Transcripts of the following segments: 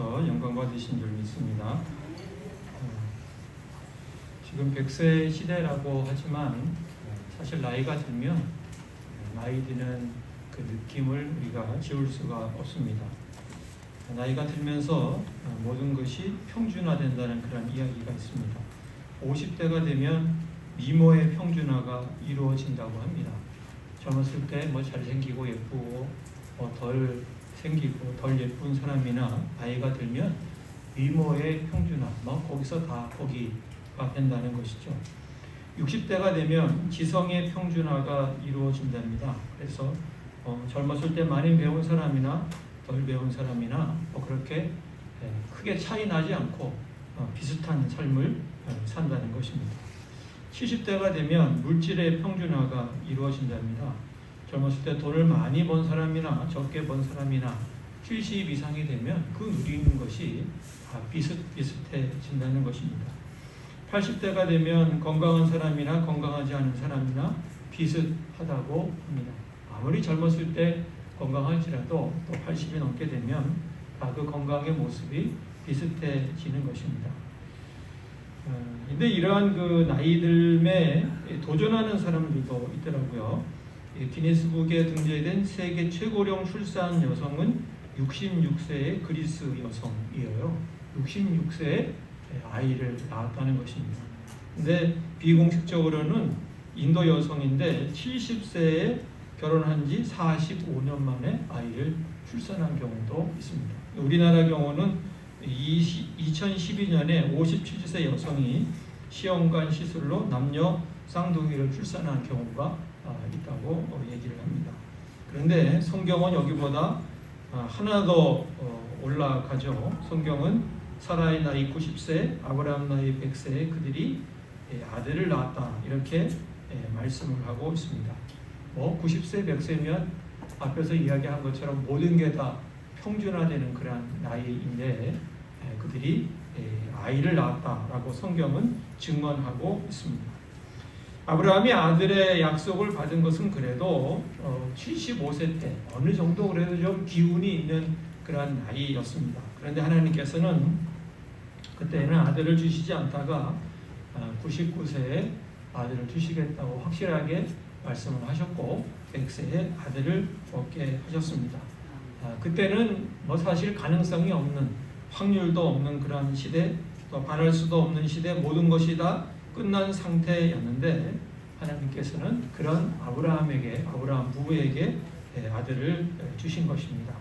하나님께서 영광 받으신 줄 믿습니다. 지금 100세 시대라고 하지만 사실 나이가 들면 나이 드는 그 느낌을 우리가 지울 수가 없습니다. 나이가 들면서 모든 것이 평준화된다는 그런 이야기가 있습니다. 50대가 되면 미모의 평준화가 이루어진다고 합니다. 젊었을 때 잘생기고 예쁘고 덜 생기고 덜 예쁜 사람이나 나이가 들면 미모의 평준화, 거기서 다 거기가 된다는 것이죠. 60대가 되면 지성의 평준화가 이루어진답니다. 그래서 젊었을 때 많이 배운 사람이나 덜 배운 사람이나 그렇게 크게 차이 나지 않고 비슷한 삶을 산다는 것입니다. 70대가 되면 물질의 평준화가 이루어진답니다. 젊었을 때 돈을 많이 번 사람이나 적게 번 사람이나 70 이상이 되면 그 누리는 것이 다 비슷비슷해진다는 것입니다. 80대가 되면 건강한 사람이나 건강하지 않은 사람이나 비슷하다고 합니다. 아무리 젊었을 때 건강할지라도 또 80이 넘게 되면 다 그 건강의 모습이 비슷해지는 것입니다. 근데 이러한 그 나이듦에 도전하는 사람들도 있더라고요. 기네스북에 등재된 세계 최고령 출산 여성은 66세의 그리스 여성이에요. 66세에 아이를 낳았다는 것입니다. 근데 비공식적으로는 인도 여성인데 70세에 결혼한 지 45년 만에 아이를 출산한 경우도 있습니다. 우리나라 경우는 2012년에 57세 여성이 시험관 시술로 남녀 쌍둥이를 출산한 경우가 있다고 얘기를 합니다. 그런데 성경은 여기보다 하나 더 올라가죠. 성경은 사라의 나이 90세, 아브라함 나이 100세에 그들이 아들을 낳았다 이렇게 말씀을 하고 있습니다. 90세, 100세면 앞에서 이야기한 것처럼 모든 게 다 평준화되는 그런 나이인데 그들이 아이를 낳았다라고 성경은 증언하고 있습니다. 아브라함이 아들의 약속을 받은 것은 그래도 75세 때 어느 정도 그래도 좀 기운이 있는 그런 나이였습니다. 그런데 하나님께서는 그때는 아들을 주시지 않다가 99세에 아들을 주시겠다고 확실하게 말씀을 하셨고 100세에 아들을 얻게 하셨습니다. 그때는 사실 가능성이 없는, 확률도 없는 그런 시대, 또 바랄 수도 없는 시대, 모든 것이 다 끝난 상태였는데 하나님께서는 그런 아브라함 부부에게 아들을 주신 것입니다.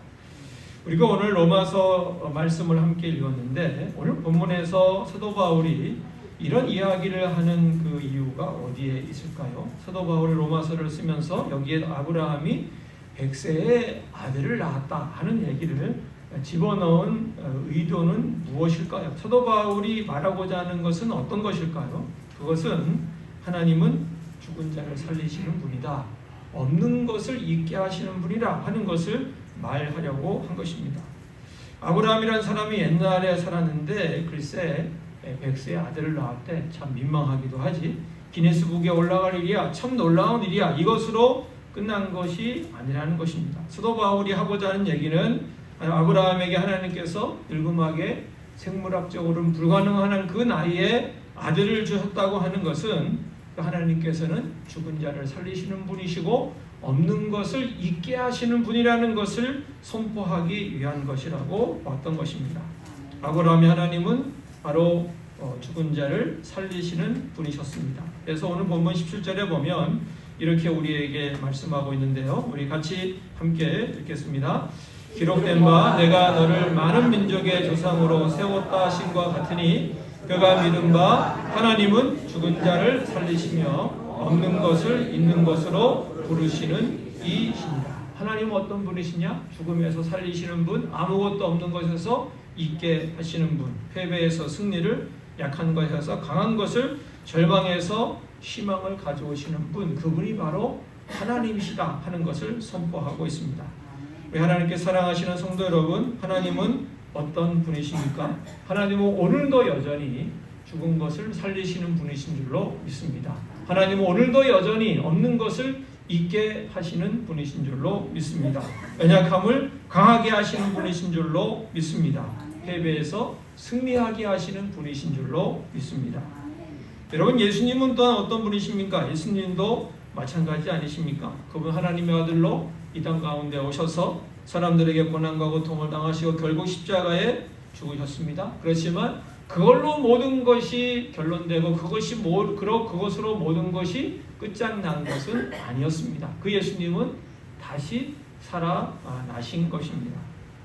우리가 오늘 로마서 말씀을 함께 읽었는데 오늘 본문에서 사도 바울이 이런 이야기를 하는 그 이유가 어디에 있을까요? 사도 바울이 로마서를 쓰면서 여기에 아브라함이 100세에 아들을 낳았다 하는 얘기를 집어넣은 의도는 무엇일까요? 사도 바울이 말하고자 하는 것은 어떤 것일까요? 그것은 하나님은 죽은 자를 살리시는 분이다, 없는 것을 있게 하시는 분이라 하는 것을 말하려고 한 것입니다. 아브라함이라는 사람이 옛날에 살았는데 글쎄 100세에 아들을 낳았대. 참 민망하기도 하지. 기네스북에 올라갈 일이야. 참 놀라운 일이야. 이것으로 끝난 것이 아니라는 것입니다. 사도 바울이 하고자 하는 얘기는 아브라함에게 하나님께서 늙음하게 생물학적으로는 불가능한 그 나이에 아들을 주셨다고 하는 것은 하나님께서는 죽은 자를 살리시는 분이시고 없는 것을 있게 하시는 분이라는 것을 선포하기 위한 것이라고 봤던 것입니다. 아브라함의 하나님은 바로 죽은 자를 살리시는 분이셨습니다. 그래서 오늘 본문 17절에 보면 이렇게 우리에게 말씀하고 있는데요. 우리 같이 함께 읽겠습니다. 기록된 바 내가 너를 많은 민족의 조상으로 세웠다 하신과 같으니 그가 믿은 바 하나님은 죽은 자를 살리시며 없는 것을 있는 것으로 부르시는 이시니라. 하나님은 어떤 분이시냐? 죽음에서 살리시는 분, 아무것도 없는 것에서 있게 하시는 분, 패배에서 승리를, 약한 것에서 강한 것을, 절망에서 희망을 가져오시는 분, 그분이 바로 하나님이시다 하는 것을 선포하고 있습니다. 우리 하나님께 사랑하시는 성도 여러분, 하나님은 어떤 분이십니까? 하나님은 오늘도 여전히 죽은 것을 살리시는 분이신 줄로 믿습니다. 하나님은 오늘도 여전히 없는 것을 있게 하시는 분이신 줄로 믿습니다. 연약함을 강하게 하시는 분이신 줄로 믿습니다. 패배에서 승리하게 하시는 분이신 줄로 믿습니다. 여러분, 예수님은 또한 어떤 분이십니까? 예수님도 마찬가지 아니십니까? 그분 하나님의 아들로 이 땅 가운데 오셔서 사람들에게 고난과 고통을 당하시고 결국 십자가에 죽으셨습니다. 그렇지만 그걸로 모든 것이 결론되고 그것으로 모든 것이 끝장난 것은 아니었습니다. 그 예수님은 다시 살아나신 것입니다.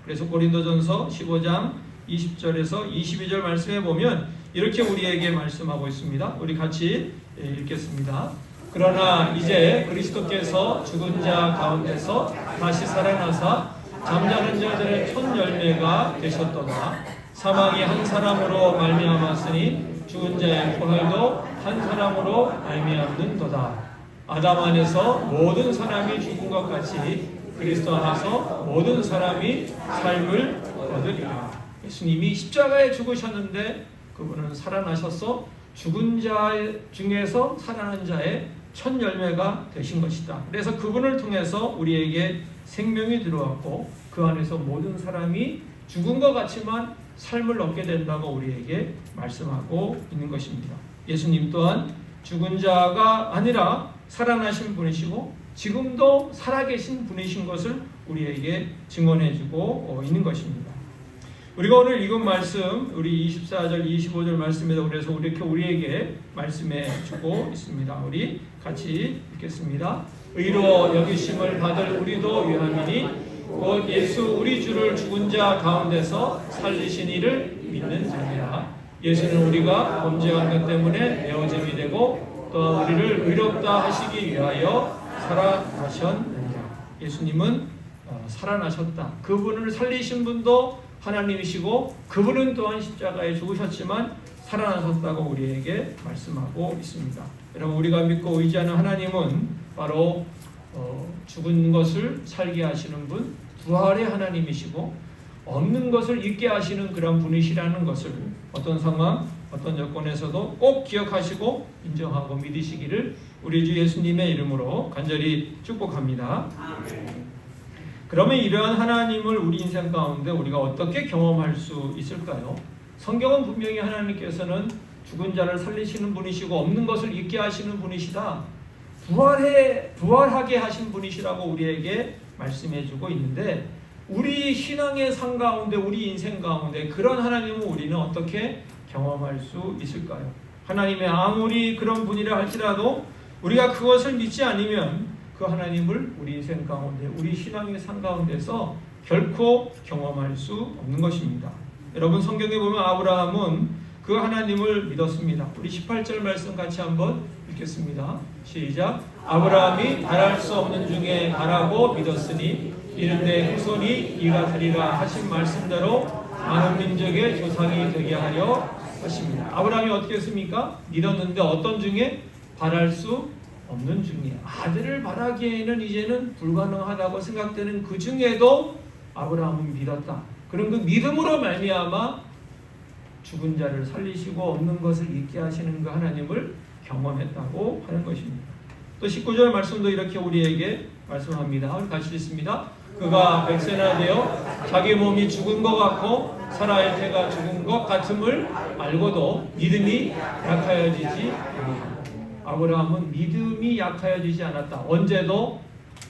그래서 고린도전서 15장 20절에서 22절 말씀에 보면 이렇게 우리에게 말씀하고 있습니다. 우리 같이 읽겠습니다. 그러나 이제 그리스도께서 죽은 자 가운데서 다시 살아나사 잠자는 자들의 첫 열매가 되셨도다. 사망이 한 사람으로 말미암았으니 죽은 자의 부활도 한 사람으로 말미암는도다. 아담 안에서 모든 사람이 죽은 것 같이 그리스도 안에서 모든 사람이 삶을 얻으리라. 예수님이 십자가에 죽으셨는데 그분은 살아나셔서 죽은 자 중에서 살아난 자의 첫 열매가 되신 것이다. 그래서 그분을 통해서 우리에게 생명이 들어왔고 그 안에서 모든 사람이 죽은 것 같지만 삶을 얻게 된다고 우리에게 말씀하고 있는 것입니다. 예수님 또한 죽은 자가 아니라 살아나신 분이시고 지금도 살아계신 분이신 것을 우리에게 증언해주고 있는 것입니다. 우리가 오늘 읽은 말씀, 우리 24절, 25절 말씀에도 그래서 이렇게 우리에게 말씀해주고 있습니다. 우리 같이 읽겠습니다. 의로 여기심을 받을 우리도 유함이니 곧 예수 우리 주를 죽은 자 가운데서 살리신 이를 믿는 자니라. 예수는 우리가 범죄한 것 때문에 내어짐이 되고 또 우리를 의롭다 하시기 위하여 살아나셨느니라. 예수님은 살아나셨다. 그분을 살리신 분도 하나님이시고 그분은 또한 십자가에 죽으셨지만 살아나셨다고 우리에게 말씀하고 있습니다. 여러분, 우리가 믿고 의지하는 하나님은 바로 죽은 것을 살게 하시는 분, 부활의 하나님이시고 없는 것을 있게 하시는 그런 분이시라는 것을 어떤 상황, 어떤 여건에서도 꼭 기억하시고 인정하고 믿으시기를 우리 주 예수님의 이름으로 간절히 축복합니다. 그러면 이러한 하나님을 우리 인생 가운데 우리가 어떻게 경험할 수 있을까요? 성경은 분명히 하나님께서는 죽은 자를 살리시는 분이시고 없는 것을 있게 하시는 분이시다. 부활하게 하신 분이시라고 우리에게 말씀해주고 있는데 우리 신앙의 삶 가운데 우리 인생 가운데 그런 하나님을 우리는 어떻게 경험할 수 있을까요? 하나님의 아무리 그런 분이라 할지라도 우리가 그것을 믿지 않으면 그 하나님을 우리 인생 가운데 우리 신앙의 삶 가운데서 결코 경험할 수 없는 것입니다. 여러분, 성경에 보면 아브라함은 그 하나님을 믿었습니다. 우리 18절 말씀 같이 한번 읽겠습니다. 시작. 아브라함이 바랄 수 없는 중에 바라고 믿었으니 이는 내 후손이 이가 되리라 하신 말씀대로 많은 민족의 조상이 되게 하려 하십니다. 아브라함이 어떻게 했습니까? 믿었는데 어떤 중에? 바랄 수 없는 중에. 아들을 바라기에는 이제는 불가능하다고 생각되는 그 중에도 아브라함은 믿었다. 그런 그 믿음으로 말미암아 죽은 자를 살리시고 없는 것을 있게 하시는 그 하나님을 경험했다고 하는 것입니다. 또 19절 말씀도 이렇게 우리에게 말씀합니다. 같이 읽습니다. 그가 100세나 되어 자기 몸이 죽은 것 같고 사라의 태가 죽은 것 같음을 알고도 믿음이 약하여지지 않았다. 아브라함은 믿음이 약하여지지 않았다. 언제도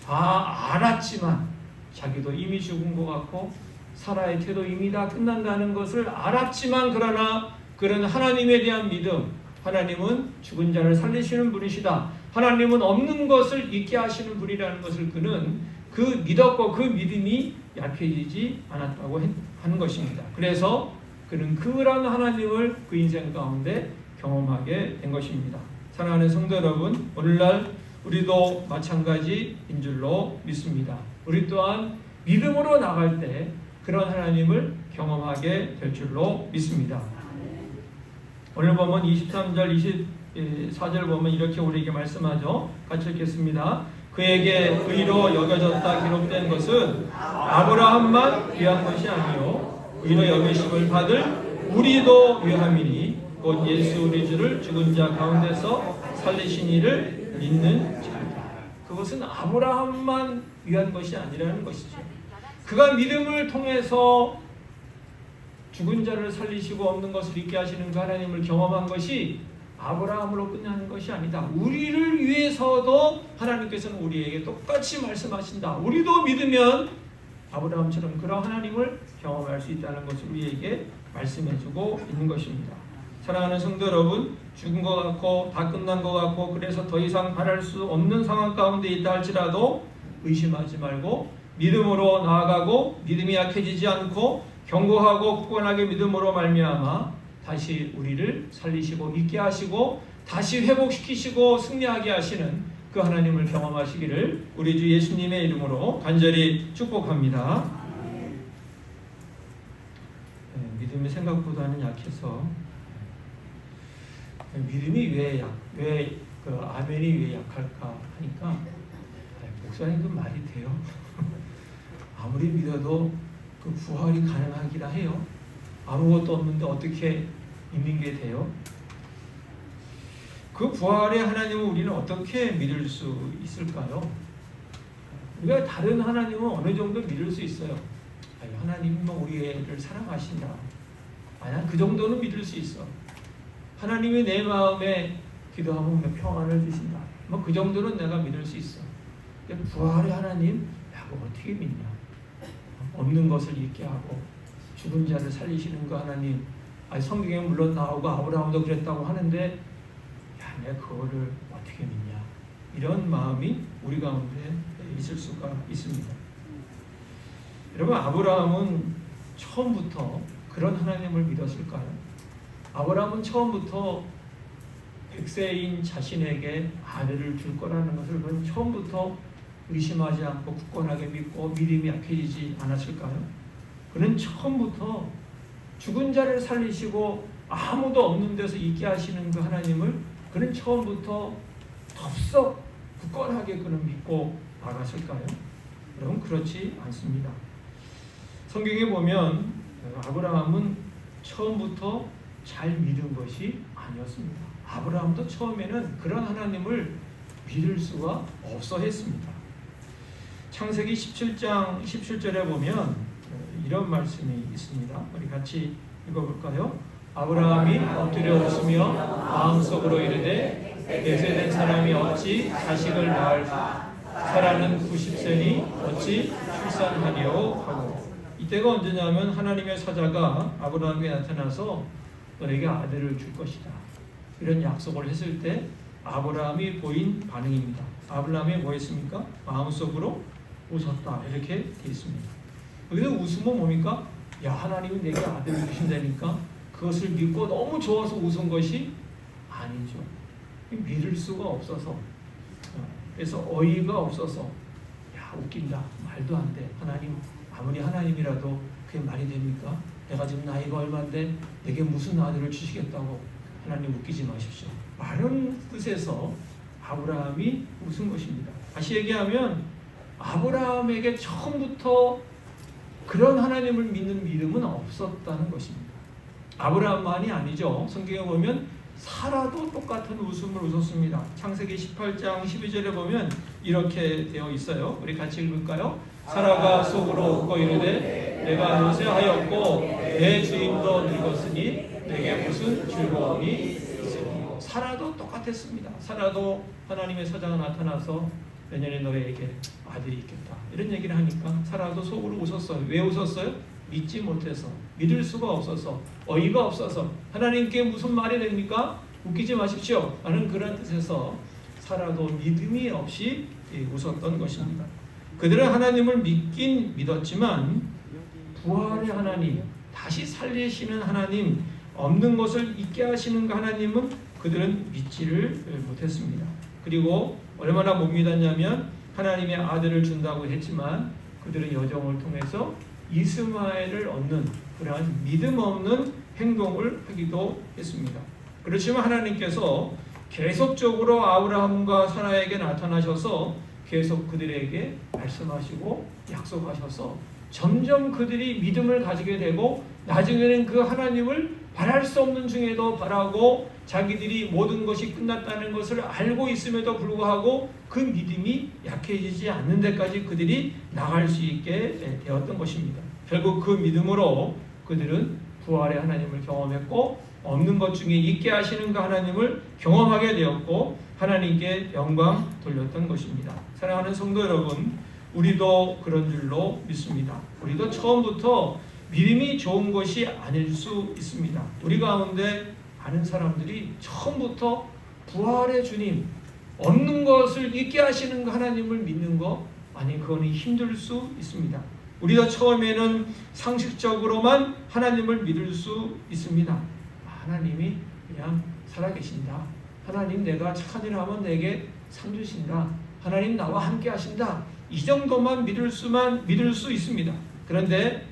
다 알았지만 자기도 이미 죽은 것 같고 사라의 태도 이미 다 끝난다는 것을 알았지만 그러나 그런 하나님에 대한 믿음, 하나님은 죽은 자를 살리시는 분이시다. 하나님은 없는 것을 있게 하시는 분이라는 것을 그는 그 믿었고 그 믿음이 약해지지 않았다고 하는 것입니다. 그래서 그는 그런 하나님을 그 인생 가운데 경험하게 된 것입니다. 사랑하는 성도 여러분, 오늘날 우리도 마찬가지인 줄로 믿습니다. 우리 또한 믿음으로 나갈 때 그런 하나님을 경험하게 될 줄로 믿습니다. 오늘 보면 23절, 24절 보면 이렇게 우리에게 말씀하죠. 같이 읽겠습니다. 그에게 의로 여겨졌다 기록된 것은 아브라함만 위한 것이 아니요 의로 여기심을 받을 우리도 위함이니 곧 예수 우리 주를 죽은 자 가운데서 살리신 이를 믿는 자이다. 그것은 아브라함만 위한 것이 아니라는 것이죠. 그가 믿음을 통해서 죽은 자를 살리시고 없는 것을 있게 하시는 그 하나님을 경험한 것이 아브라함으로 끝나는 것이 아니다. 우리를 위해서도 하나님께서는 우리에게 똑같이 말씀하신다. 우리도 믿으면 아브라함처럼 그런 하나님을 경험할 수 있다는 것을 우리에게 말씀해주고 있는 것입니다. 사랑하는 성도 여러분, 죽은 것 같고 다 끝난 것 같고 그래서 더 이상 바랄 수 없는 상황 가운데 있다 할지라도 의심하지 말고 믿음으로 나아가고 믿음이 약해지지 않고 견고하고 굳건하게 믿음으로 말미암아 다시 우리를 살리시고 있게 하시고 다시 회복시키시고 승리하게 하시는 그 하나님을 경험하시기를 우리 주 예수님의 이름으로 간절히 축복합니다. 믿음이 생각보다는 약해서 믿음이 왜 아멘이 왜 약할까 하니까 목사님 그 말이 돼요? 아무리 믿어도 그 부활이 가능하기라 해요. 아무것도 없는데 어떻게 믿는 게 돼요? 그 부활의 하나님을 우리는 어떻게 믿을 수 있을까요? 우리가 다른 하나님은 어느 정도 믿을 수 있어요. 하나님은 우리를 사랑하신다. 난 그 정도는 믿을 수 있어. 하나님이 내 마음에 기도하면 평안을 주신다. 그 정도는 내가 믿을 수 있어. 근데 부활의 하나님, 그거 어떻게 믿냐? 없는 것을 있게 하고 죽은 자를 살리시는 그 하나님. 성경에 물론 나오고 아브라함도 그랬다고 하는데 내가 그거를 어떻게 믿냐? 이런 마음이 우리 가운데 있을 수가 있습니다. 여러분, 아브라함은 처음부터 그런 하나님을 믿었을까요? 아브라함은 처음부터 100세인 자신에게 아들을 줄 거라는 것을 그는 처음부터 의심하지 않고 굳건하게 믿고 믿음이 약해지지 않았을까요? 그는 처음부터 죽은 자를 살리시고 아무도 없는 데서 있게 하시는 그 하나님을 그는 처음부터 덥석 굳건하게 그는 믿고 나갔을까요? 여러분, 그렇지 않습니다. 성경에 보면 아브라함은 처음부터 잘 믿은 것이 아니었습니다. 아브라함도 처음에는 그런 하나님을 믿을 수가 없어 했습니다. 창세기 17장 17절에 보면 이런 말씀이 있습니다. 우리 같이 읽어볼까요? 아브라함이 엎드려 웃으며 마음속으로 이르되 맹세된 사람이 어찌 자식을 낳을까? 사라는 90세니 어찌 출산하리요? 하고, 이때가 언제냐면 하나님의 사자가 아브라함에게 나타나서 너에게 아들을 줄 것이다, 이런 약속을 했을 때 아브라함이 보인 반응입니다. 아브라함이 뭐 했습니까? 마음속으로 웃었다, 이렇게 되어 있습니다. 여기서 웃음은 뭡니까? 하나님이 내게 아들을 주신다니까 그것을 믿고 너무 좋아서 웃은 것이 아니죠. 믿을 수가 없어서, 그래서 어이가 없어서 웃긴다, 말도 안 돼. 하나님, 아무리 하나님이라도 그게 말이 됩니까? 내가 지금 나이가 얼마인데 내게 무슨 아들을 주시겠다고. 하나님, 웃기지 마십시오. 많은 뜻에서 아브라함이 웃은 것입니다. 다시 얘기하면 아브라함에게 처음부터 그런 하나님을 믿는 믿음은 없었다는 것입니다. 아브라함만이 아니죠. 성경에 보면 사라도 똑같은 웃음을 웃었습니다. 창세기 18장 12절에 보면 이렇게 되어 있어요. 우리 같이 읽을까요? 사라가 속으로 웃고 이르되 내가 노쇠하였고 내 주인도 늙었으니 내게 무슨 즐거움이 있으리요. 사라도 똑같았습니다. 사라도 하나님의 사자가 나타나서 내년에 너에게 아들이 있겠다, 이런 얘기를 하니까 사라도 속으로 웃었어요. 왜 웃었어요? 믿지 못해서, 믿을 수가 없어서, 어이가 없어서. 하나님께 무슨 말이 됩니까? 웃기지 마십시오 라는 그런 뜻에서 사라도 믿음이 없이 웃었던 것입니다. 그들은 하나님을 믿긴 믿었지만 부활의 하나님, 다시 살리시는 하나님, 없는 것을 있게 하시는 그 하나님은 그들은 믿지를 못했습니다. 그리고 얼마나 못 믿었냐면 하나님의 아들을 준다고 했지만 그들은 여정을 통해서 이스마엘을 얻는 그러한 믿음 없는 행동을 하기도 했습니다. 그렇지만 하나님께서 계속적으로 아브라함과 사라에게 나타나셔서 계속 그들에게 말씀하시고 약속하셔서 점점 그들이 믿음을 가지게 되고 나중에는 그 하나님을 바랄 수 없는 중에도 바라고 자기들이 모든 것이 끝났다는 것을 알고 있음에도 불구하고 그 믿음이 약해지지 않는 데까지 그들이 나갈 수 있게 되었던 것입니다. 결국 그 믿음으로 그들은 부활의 하나님을 경험했고 없는 것 중에 있게 하시는 그 하나님을 경험하게 되었고 하나님께 영광 돌렸던 것입니다. 사랑하는 성도 여러분, 우리도 그런 줄로 믿습니다. 우리도 처음부터 믿음이 좋은 것이 아닐 수 있습니다. 우리 가운데 많은 사람들이 처음부터 부활의 주님, 없는 것을 있게 하시는 하나님을 믿는 거 아니 그거는 힘들 수 있습니다. 우리가 처음에는 상식적으로만 하나님을 믿을 수 있습니다. 하나님이 그냥 살아계신다. 하나님 내가 착한 일을 하면 내게 상 주신다. 하나님 나와 함께 하신다. 이 정도만 믿을 수 있습니다. 그런데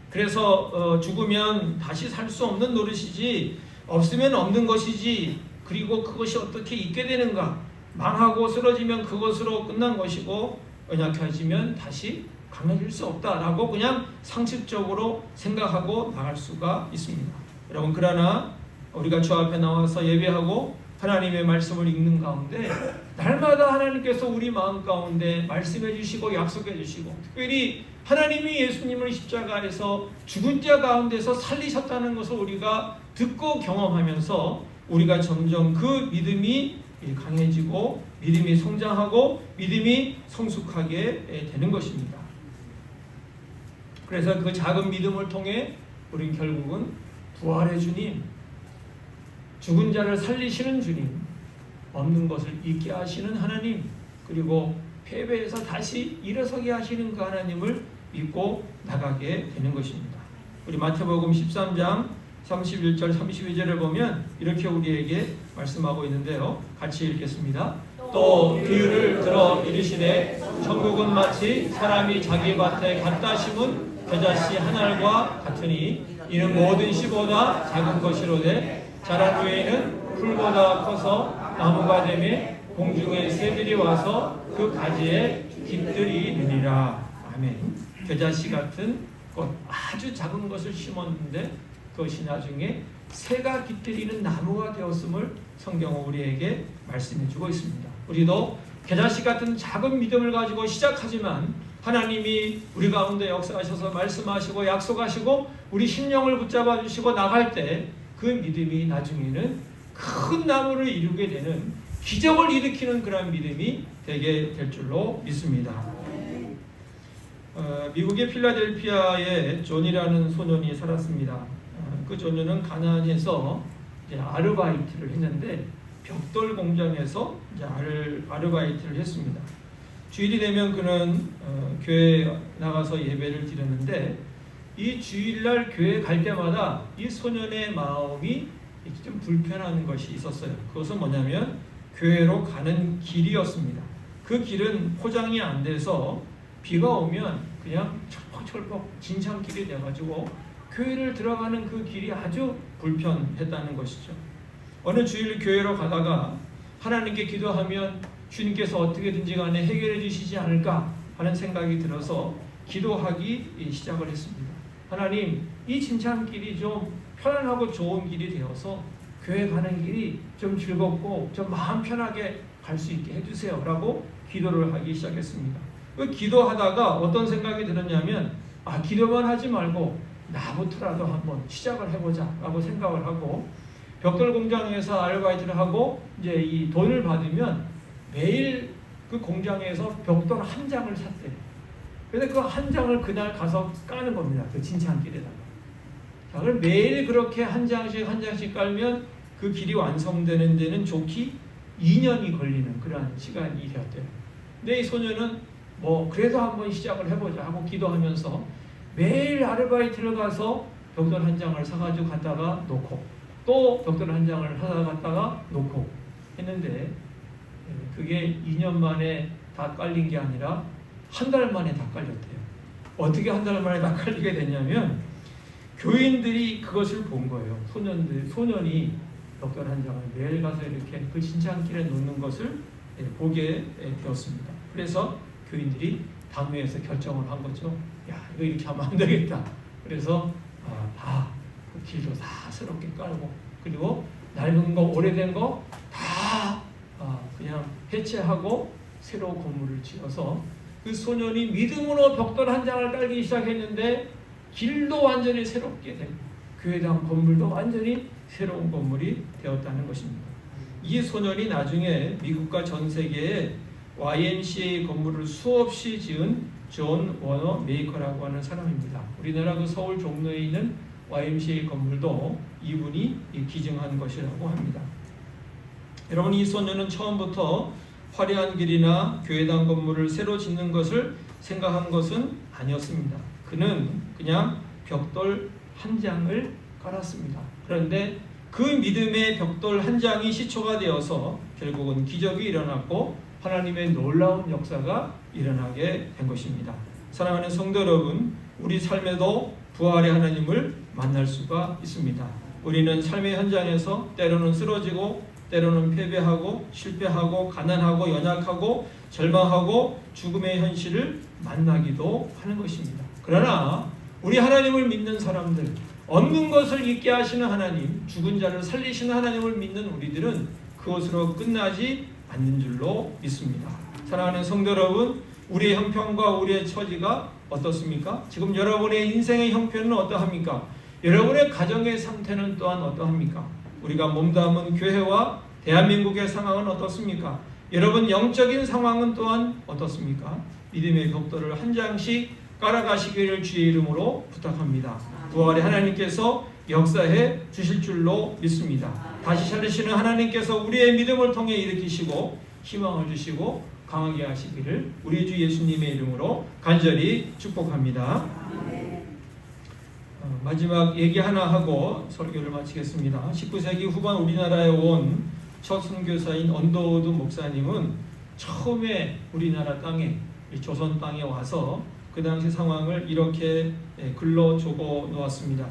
그래서 죽으면 다시 살 수 없는 노릇이지 없으면 없는 것이지 그리고 그것이 어떻게 있게 되는가 망하고 쓰러지면 그것으로 끝난 것이고 연약해지면 다시 강해질 수 없다라고 그냥 상식적으로 생각하고 나갈 수가 있습니다. 여러분 그러나 우리가 주 앞에 나와서 예배하고 하나님의 말씀을 읽는 가운데 날마다 하나님께서 우리 마음 가운데 말씀해 주시고 약속해 주시고 특별히 하나님이 예수님을 십자가에서 죽은 자 가운데서 살리셨다는 것을 우리가 듣고 경험하면서 우리가 점점 그 믿음이 강해지고 믿음이 성장하고 믿음이 성숙하게 되는 것입니다. 그래서 그 작은 믿음을 통해 우리는 결국은 부활의 주님, 죽은 자를 살리시는 주님, 없는 것을 있게 하시는 하나님, 그리고 패배해서 다시 일어서게 하시는 그 하나님을 믿고 나가게 되는 것입니다. 우리 마태복음 13장 31절 32절을 보면 이렇게 우리에게 말씀하고 있는데요. 같이 읽겠습니다. 또 비유를 들어 이르시되 천국은 마치 사람이 자기 밭에 갖다 심은 겨자씨 한 알과 같으니 이는 모든 씨보다 작은 것이로되 자란 후에는 풀보다 커서 나무가 되매 공중의 새들이 와서 그 가지에 깃들이느니라. 아멘. 겨자씨 같은 것 아주 작은 것을 심었는데 그것이 나중에 새가 깃들이는 나무가 되었음을 성경은 우리에게 말씀해주고 있습니다. 우리도 겨자씨 같은 작은 믿음을 가지고 시작하지만 하나님이 우리 가운데 역사하셔서 말씀하시고 약속하시고 우리 심령을 붙잡아 주시고 나갈 때 그 믿음이 나중에는 큰 나무를 이루게 되는 기적을 일으키는 그런 믿음이 되게 될 줄로 믿습니다. 미국의 필라델피아에 존이라는 소년이 살았습니다. 그 소년은 가나안에서 이제 아르바이트를 했는데 벽돌 공장에서 이제 아르바이트를 했습니다. 주일이 되면 그는 교회에 나가서 예배를 드렸는데 이 주일날 교회 갈 때마다 이 소년의 마음이 좀 불편한 것이 있었어요. 그것은 뭐냐면 교회로 가는 길이었습니다. 그 길은 포장이 안 돼서 비가 오면 그냥 철퍽철퍽 진창길이 돼가지고 교회를 들어가는 그 길이 아주 불편했다는 것이죠. 어느 주일 교회로 가다가 하나님께 기도하면 주님께서 어떻게든지 간에 해결해 주시지 않을까 하는 생각이 들어서 기도하기 시작을 했습니다. 하나님, 이 진창길이 좀 편안하고 좋은 길이 되어서 교회 가는 길이 좀 즐겁고 좀 마음 편하게 갈 수 있게 해주세요 라고 기도를 하기 시작했습니다. 그 기도하다가 어떤 생각이 들었냐면 기도만 하지 말고 나부터라도 한번 시작을 해보자 라고 생각을 하고 벽돌 공장에서 아르바이트를 하고 이제 이 돈을 받으면 매일 그 공장에서 벽돌 한 장을 샀대요. 그래서 그 한 장을 그날 가서 까는 겁니다. 그 진창길에다가. 자, 그럼 매일 그렇게 한 장씩 깔면 그 길이 완성되는 데는 좋기 2년이 걸리는 그런 시간이 되었대요. 근데 이 소녀는 그래도 한번 시작을 해보자 하고 기도하면서 매일 아르바이트를 가서 벽돌 한 장을 사가지고 갔다가 놓고 또 벽돌 한 장을 사다 갔다가 놓고 했는데 그게 2년 만에 다 깔린 게 아니라 한 달 만에 다 깔렸대요. 어떻게 한 달 만에 다 깔리게 됐냐면 교인들이 그것을 본 거예요. 소년이 벽돌 한 장을 매일 가서 이렇게 그 진창길에 놓는 것을 보게 되었습니다. 그래서 교인들이 당회에서 결정을 한 거죠. 야, 이거 이렇게 하면 안 되겠다. 그래서 그 길도 다 새롭게 깔고 그리고 낡은 거 오래된 거 다 그냥 해체하고 새로운 건물을 지어서 그 소년이 믿음으로 벽돌 한 장을 깔기 시작했는데 길도 완전히 새롭게 되고 교회당 건물도 완전히 새로운 건물이 되었다는 것입니다. 이 소년이 나중에 미국과 전 세계에 YMCA 건물을 수없이 지은 존 워너 메이커라고 하는 사람입니다. 우리나라 그 서울 종로에 있는 YMCA 건물도 이분이 기증한 것이라고 합니다. 여러분, 이 소년은 처음부터 화려한 길이나 교회당 건물을 새로 짓는 것을 생각한 것은 아니었습니다. 그는 그냥 벽돌 한 장을 깔았습니다. 그런데 그 믿음의 벽돌 한 장이 시초가 되어서 결국은 기적이 일어났고 하나님의 놀라운 역사가 일어나게 된 것입니다. 사랑하는 성도 여러분, 우리 삶에도 부활의 하나님을 만날 수가 있습니다. 우리는 삶의 현장에서 때로는 쓰러지고 때로는 패배하고 실패하고 가난하고 연약하고 절망하고 죽음의 현실을 만나기도 하는 것입니다. 그러나 우리 하나님을 믿는 사람들, 없는 것을 있게 하시는 하나님, 죽은 자를 살리시는 하나님을 믿는 우리들은 그것으로 끝나지 않는 줄로 믿습니다. 사랑하는 성도 여러분, 우리의 형편과 우리의 처지가 어떻습니까? 지금 여러분의 인생의 형편은 어떠합니까? 여러분의 가정의 상태는 또한 어떠합니까? 우리가 몸담은 교회와 대한민국의 상황은 어떻습니까? 여러분 영적인 상황은 또한 어떻습니까? 믿음의 벽돌을 한 장씩 깔아가시기를 주의 이름으로 부탁합니다. 부활의 하나님께서 역사해 주실 줄로 믿습니다. 다시 살리시는 하나님께서 우리의 믿음을 통해 일으키시고 희망을 주시고 강하게 하시기를 우리 주 예수님의 이름으로 간절히 축복합니다. 마지막 얘기 하나 하고 설교를 마치겠습니다. 19세기 후반 우리나라에 온 첫 선교사인 언더우드 목사님은 처음에 우리나라 땅에, 조선 땅에 와서 그 당시 상황을 이렇게 글로 적어 놓았습니다.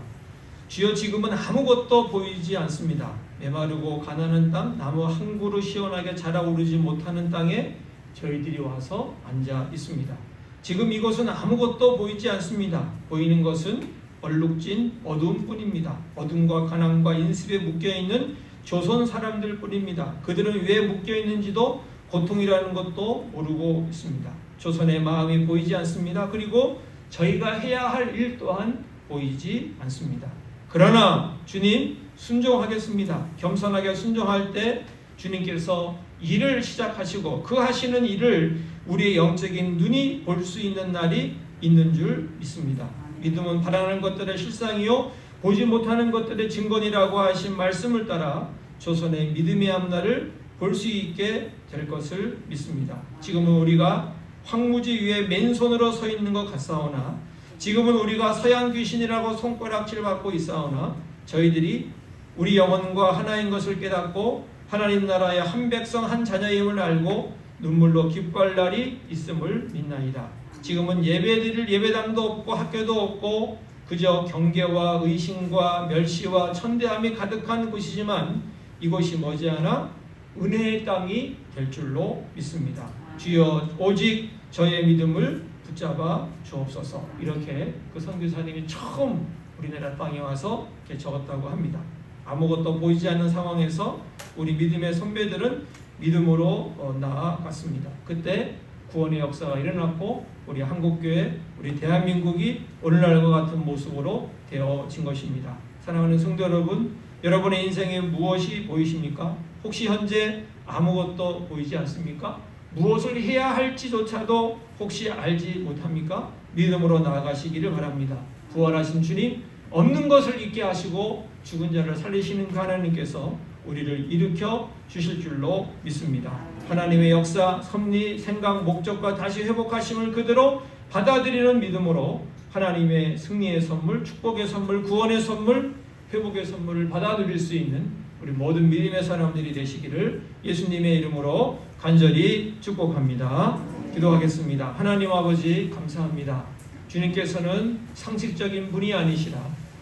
주여, 지금은 아무것도 보이지 않습니다. 메마르고 가난한 땅, 나무 한 그루 시원하게 자라오르지 못하는 땅에 저희들이 와서 앉아 있습니다. 지금 이곳은 아무것도 보이지 않습니다. 보이는 것은 얼룩진 어두움뿐입니다. 어둠과 가난과 인습에 묶여있는 조선 사람들 뿐입니다. 그들은 왜 묶여있는지도 고통이라는 것도 모르고 있습니다. 조선의 마음이 보이지 않습니다. 그리고 저희가 해야 할 일 또한 보이지 않습니다. 그러나 주님, 순종하겠습니다. 겸손하게 순종할 때 주님께서 일을 시작하시고 그 하시는 일을 우리의 영적인 눈이 볼 수 있는 날이 있는 줄 믿습니다. 믿음은 바라는 것들의 실상이요 보지 못하는 것들의 증거니라고 하신 말씀을 따라 조선의 믿음의 앞날을 볼 수 있게 될 것을 믿습니다. 지금은 우리가 황무지 위에 맨손으로 서 있는 것 같사오나, 지금은 우리가 서양 귀신이라고 손가락질 받고 있사오나, 저희들이 우리 영혼과 하나인 것을 깨닫고 하나님 나라의 한 백성 한 자녀임을 알고 눈물로 기뻐할 날이 있음을 믿나이다. 지금은 예배드릴 예배당도 없고 학교도 없고 그저 경계와 의심과 멸시와 천대함이 가득한 곳이지만 이곳이 머지않아 은혜의 땅이 될 줄로 믿습니다. 주여, 오직 저의 믿음을 붙잡아 주옵소서. 이렇게 그 선교사님이 처음 우리나라 땅에 와서 이렇게 적었다고 합니다. 아무것도 보이지 않는 상황에서 우리 믿음의 선배들은 믿음으로 나아갔습니다. 그때 구원의 역사가 일어났고 우리 한국교회, 우리 대한민국이 오늘날과 같은 모습으로 되어진 것입니다. 사랑하는 성도 여러분, 여러분의 인생에 무엇이 보이십니까? 혹시 현재 아무것도 보이지 않습니까? 무엇을 해야 할지조차도 혹시 알지 못합니까? 믿음으로 나아가시기를 바랍니다. 부활하신 주님, 없는 것을 있게 하시고 죽은 자를 살리시는 그 하나님께서 우리를 일으켜 주실 줄로 믿습니다. 하나님의 역사, 섭리, 생각, 목적과 다시 회복하심을 그대로 받아들이는 믿음으로 하나님의 승리의 선물, 축복의 선물, 구원의 선물, 회복의 선물을 받아들일 수 있는 우리 모든 믿음의 사람들이 되시기를 예수님의 이름으로 간절히 축복합니다. 기도하겠습니다. 하나님 아버지, 감사합니다. 주님께서는 상식적인 분이 아니시라.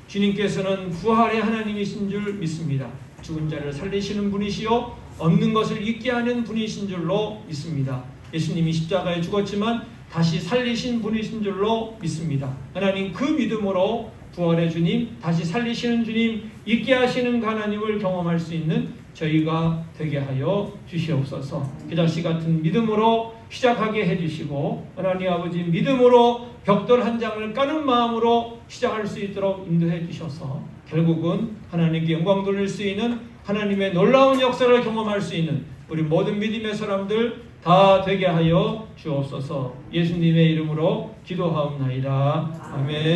주님께서는 부활의 하나님이신 줄 믿습니다. 죽은 자를 살리시는 분이시요 없는 것을 있게 하는 분이신 줄로 믿습니다. 예수님이 십자가에 죽었지만 다시 살리신 분이신 줄로 믿습니다. 하나님, 그 믿음으로 부활의 주님, 다시 살리시는 주님, 있게 하시는 하나님을 경험할 수 있는 저희가 되게 하여 주시옵소서. 그 자식 같은 믿음으로 시작하게 해주시고 하나님 아버지, 믿음으로 벽돌 한 장을 까는 마음으로 시작할 수 있도록 인도해 주셔서 결국은 하나님께 영광 돌릴 수 있는 하나님의 놀라운 역사를 경험할 수 있는 우리 모든 믿음의 사람들 다 되게 하여 주옵소서. 예수님의 이름으로 기도하옵나이다. 아멘.